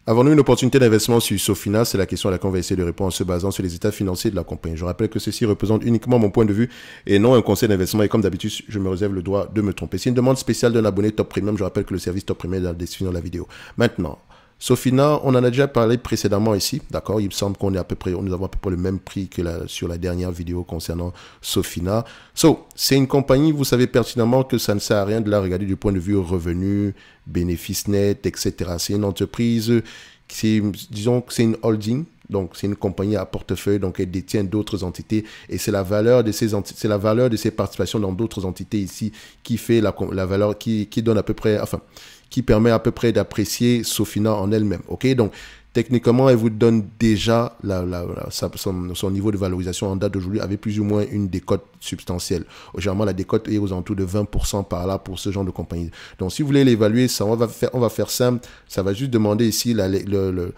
Avons-nous une opportunité d'investissement sur Sofina? C'est la question à laquelle on va essayer de répondre en se basant sur les états financiers de la compagnie. Je rappelle que ceci représente uniquement mon point de vue et non un conseil d'investissement. Et comme d'habitude, je me réserve le droit de me tromper. C'est une demande spéciale d'un abonné Top Premium. Je rappelle que le service Top Premium est dans la description de la vidéo. Maintenant, Sofina, on en a déjà parlé précédemment ici, d'accord? Il me semble qu'on est à peu près, nous avons à peu près le même prix que sur la dernière vidéo concernant Sofina. C'est une compagnie, vous savez pertinemment que ça ne sert à rien de la regarder du point de vue revenu, bénéfice net, etc. C'est une entreprise, disons que c'est une holding. Donc, c'est une compagnie à portefeuille, donc elle détient d'autres entités et c'est la valeur de ses participations dans d'autres entités ici qui fait la valeur qui donne à peu près, enfin, qui permet à peu près d'apprécier Sofina en elle-même. Ok, donc techniquement, elle vous donne déjà son niveau de valorisation en date d'aujourd'hui avec plus ou moins une décote substantielle. Généralement, la décote est aux alentours de 20% par là pour ce genre de compagnie. Donc, si vous voulez l'évaluer, on va faire simple. Ça va juste demander ici de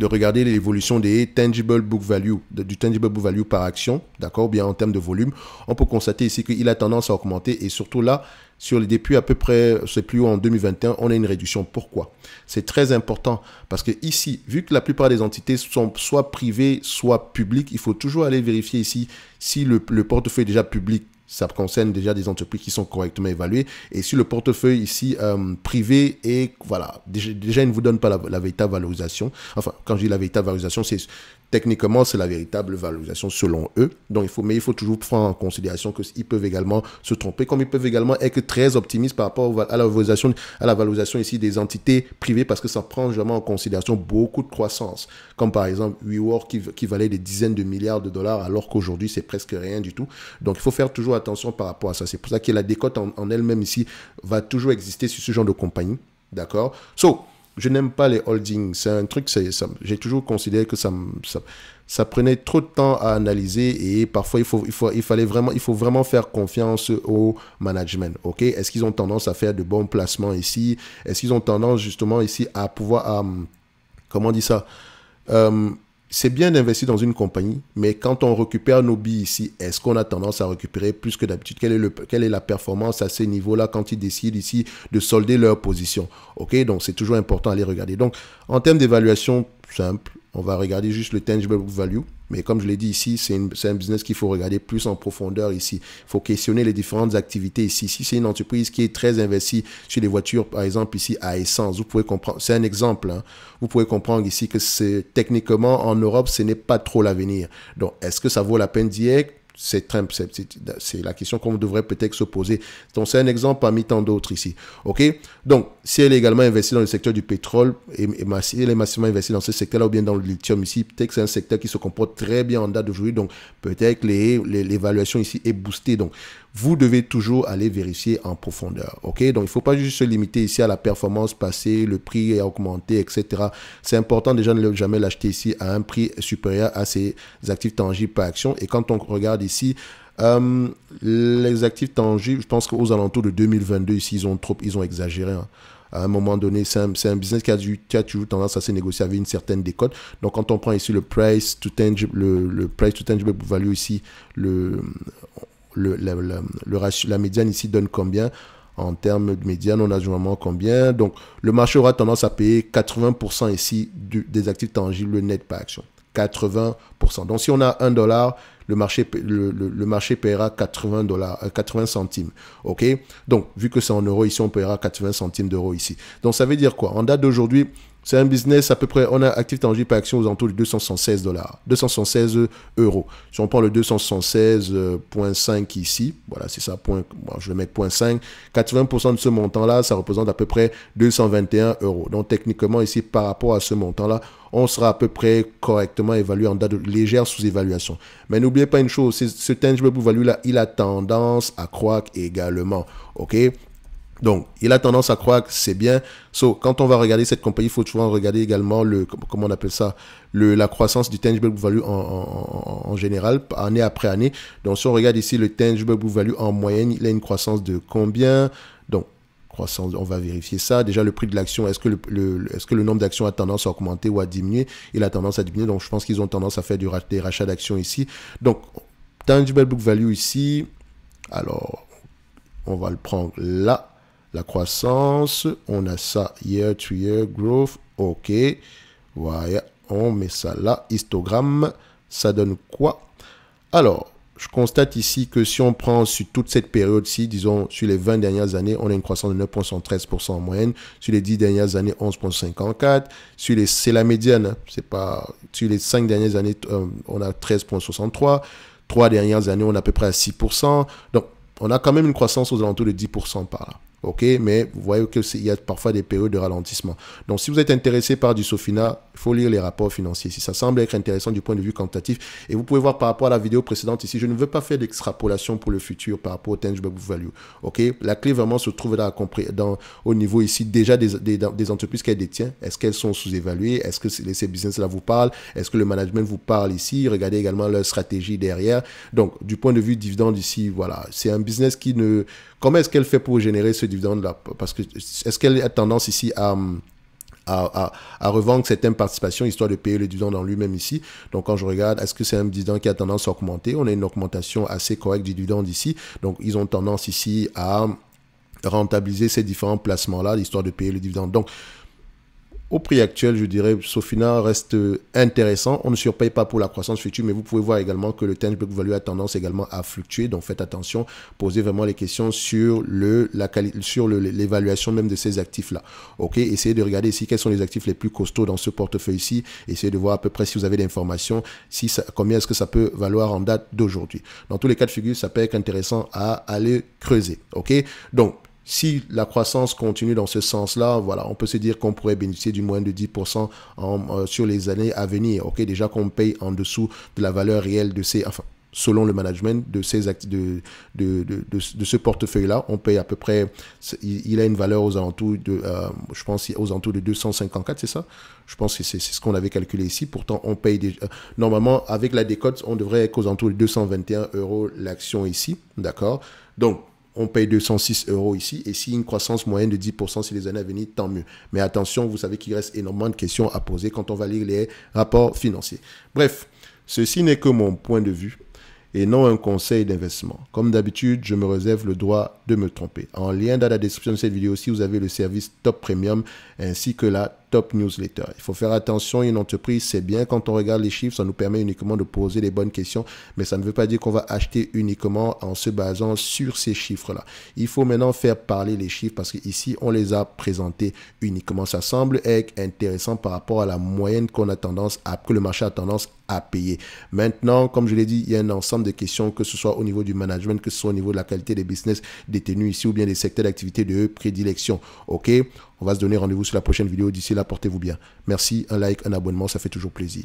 regarder l'évolution des tangible book value, du tangible book value par action, d'accord, bien en termes de volume. On peut constater ici qu'il a tendance à augmenter et surtout là, depuis à peu près, c'est plus haut en 2021, on a une réduction. Pourquoi? C'est très important parce que ici, vu que la plupart des entités sont soit privées, soit publiques, il faut toujours aller vérifier ici si le portefeuille est déjà public. Ça concerne déjà des entreprises qui sont correctement évaluées. Et si le portefeuille ici privé est, voilà, déjà il ne vous donne pas la véritable valorisation. Enfin, quand je dis la véritable valorisation, techniquement, c'est la véritable valorisation selon eux. Donc, il faut toujours prendre en considération qu'ils peuvent également se tromper, comme ils peuvent également être très optimistes par rapport à la valorisation ici des entités privées, parce que ça prend vraiment en considération beaucoup de croissance. Comme par exemple, WeWork qui valait des dizaines de milliards de dollars, alors qu'aujourd'hui, c'est presque rien du tout. Donc, il faut faire toujours attention par rapport à ça. C'est pour ça que la décote en elle-même ici va toujours exister sur ce genre de compagnie. D'accord? Je n'aime pas les holdings. C'est un truc, j'ai toujours considéré que ça prenait trop de temps à analyser et parfois il faut vraiment faire confiance au management. Ok? Est-ce qu'ils ont tendance à faire de bons placements ici? Est-ce qu'ils ont tendance justement ici à pouvoir, comment on dit ça? C'est bien d'investir dans une compagnie, mais quand on récupère nos billes ici, est-ce qu'on a tendance à récupérer plus que d'habitude? Quelle est la performance à ces niveaux-là quand ils décident ici de solder leur position? Ok, donc c'est toujours important à les regarder. Donc, en termes d'évaluation simple, on va regarder juste le tangible book value. Mais comme je l'ai dit ici, c'est un business qu'il faut regarder plus en profondeur ici. Il faut questionner les différentes activités ici. Si c'est une entreprise qui est très investie sur les voitures, par exemple ici à essence, vous pouvez comprendre, c'est un exemple, hein, vous pouvez comprendre ici que techniquement en Europe, ce n'est pas trop l'avenir. Donc, est-ce que ça vaut la peine d'y être? C'est la question qu'on devrait peut-être se poser. Donc, c'est un exemple parmi tant d'autres ici. OK? Donc, si elle est également investie dans le secteur du pétrole et elle est massivement investie dans ce secteur-là ou bien dans le lithium ici, peut-être que c'est un secteur qui se comporte très bien en date d'aujourd'hui. Donc, peut-être que l'évaluation ici est boostée. Donc, vous devez toujours aller vérifier en profondeur. OK? Donc, il ne faut pas juste se limiter ici à la performance passée, le prix est augmenté, etc. C'est important déjà de ne jamais l'acheter ici à un prix supérieur à ses actifs tangibles par action. Et quand on regarde ici, les actifs tangibles, je pense qu'aux alentours de 2022, ici, ils ont exagéré. Hein. À un moment donné, c'est un business qui a toujours tendance à se négocier avec une certaine décote. Donc, quand on prend ici le price to tangible, le price to tangible value ici, la médiane ici donne combien? En termes de médiane, on a généralement combien? Donc, le marché aura tendance à payer 80% ici des actifs tangibles net par action. 80%. Donc, si on a $1, le marché paiera 80 centimes. OK? Donc, vu que c'est en euros, ici, on paiera 80 centimes d'euros ici. Donc, ça veut dire quoi? En date d'aujourd'hui, c'est un business à peu près, on a actif tangible par action aux alentours de 276 dollars, 276 euros. Si on prend le 276.5 ici, voilà, c'est ça, je vais mettre 0.5, 80% de ce montant-là, ça représente à peu près 221 euros. Donc, techniquement, ici, par rapport à ce montant-là, on sera à peu près correctement évalué en date de légère sous-évaluation. Mais n'oubliez pas une chose, ce tangible book value-là, il a tendance à croître également. OK? Donc, il a tendance à croire que c'est bien. Quand on va regarder cette compagnie, il faut toujours regarder également comment on appelle ça, la croissance du tangible book value en général, année après année. Donc, si on regarde ici le tangible book value en moyenne, il a une croissance de combien? Donc, croissance, on va vérifier ça. Déjà, le prix de l'action, est-ce que le nombre d'actions a tendance à augmenter ou à diminuer? Il a tendance à diminuer. Donc, je pense qu'ils ont tendance à faire des rachats d'actions ici. Donc, tangible book value ici. Alors, on va le prendre là. La croissance, on a ça, year to year growth, ok. Voilà, on met ça là, histogramme, ça donne quoi? Alors, je constate ici que si on prend sur toute cette période-ci, disons sur les 20 dernières années, on a une croissance de 9,73% en moyenne. Sur les 10 dernières années, 11,54%. C'est la médiane, hein, c'est pas, sur les 5 dernières années, on a 13,63%. 3 dernières années, on est à peu près à 6%. Donc, on a quand même une croissance aux alentours de 10% par là. Ok, mais vous voyez qu'il y a parfois des périodes de ralentissement. Donc, si vous êtes intéressé par du Sofina, il faut lire les rapports financiers. Si ça semble être intéressant du point de vue quantitatif, et vous pouvez voir par rapport à la vidéo précédente ici, je ne veux pas faire d'extrapolation pour le futur par rapport au tangible book value. Ok, la clé vraiment se trouve au niveau ici déjà des entreprises qu'elles détiennent. Est-ce qu'elles sont sous-évaluées? Est-ce que ces business-là vous parlent? Est-ce que le management vous parle ici? Regardez également leur stratégie derrière. Donc, du point de vue dividende ici, voilà, c'est un business qui ne... Comment est-ce qu'elle fait pour générer ce dividende-là? Parce que est-ce qu'elle a tendance ici à revendre certaines participations, histoire de payer le dividende en lui-même ici? Donc, quand je regarde, est-ce que c'est un dividende qui a tendance à augmenter? On a une augmentation assez correcte du dividende ici. Donc, ils ont tendance ici à rentabiliser ces différents placements-là, histoire de payer le dividende. Donc, au prix actuel, je dirais, Sofina reste intéressant. On ne surpaye pas pour la croissance future, mais vous pouvez voir également que le tangible book value a tendance également à fluctuer. Donc, faites attention, posez vraiment les questions sur l'évaluation même de ces actifs-là. Ok, essayez de regarder ici quels sont les actifs les plus costauds dans ce portefeuille-ci. Essayez de voir à peu près si vous avez l'information, combien est-ce que ça peut valoir en date d'aujourd'hui. Dans tous les cas de figure, ça peut être intéressant à aller creuser. Ok, donc, si la croissance continue dans ce sens-là, voilà, on peut se dire qu'on pourrait bénéficier d'une moyenne de 10% sur les années à venir. Ok, déjà qu'on paye en dessous de la valeur réelle de ces, enfin, selon le management de ces de ce portefeuille-là, on paye à peu près, il a une valeur aux alentours de, je pense, aux alentours de 254, c'est ça? Je pense que c'est ce qu'on avait calculé ici. Pourtant, on paye normalement, avec la décote, on devrait être aux alentours de 221 € l'action ici, d'accord? Donc, on paye 206 € ici. Et si une croissance moyenne de 10% sur les années à venir, tant mieux. Mais attention, vous savez qu'il reste énormément de questions à poser quand on va lire les rapports financiers. Bref, ceci n'est que mon point de vue et non un conseil d'investissement. Comme d'habitude, je me réserve le droit de me tromper. En lien dans la description de cette vidéo aussi, vous avez le service Top Premium ainsi que la Top Newsletter. Il faut faire attention, une entreprise, c'est bien quand on regarde les chiffres, ça nous permet uniquement de poser les bonnes questions, mais ça ne veut pas dire qu'on va acheter uniquement en se basant sur ces chiffres-là. Il faut maintenant faire parler les chiffres parce qu'ici, on les a présentés uniquement. Ça semble être intéressant par rapport à la moyenne que le marché a tendance à payer. Maintenant, comme je l'ai dit, il y a un ensemble de questions, que ce soit au niveau du management, que ce soit au niveau de la qualité des business détenus ici ou bien des secteurs d'activité de prédilection. Ok? On va se donner rendez-vous sur la prochaine vidéo. D'ici là, portez-vous bien. Merci, un like, un abonnement, ça fait toujours plaisir.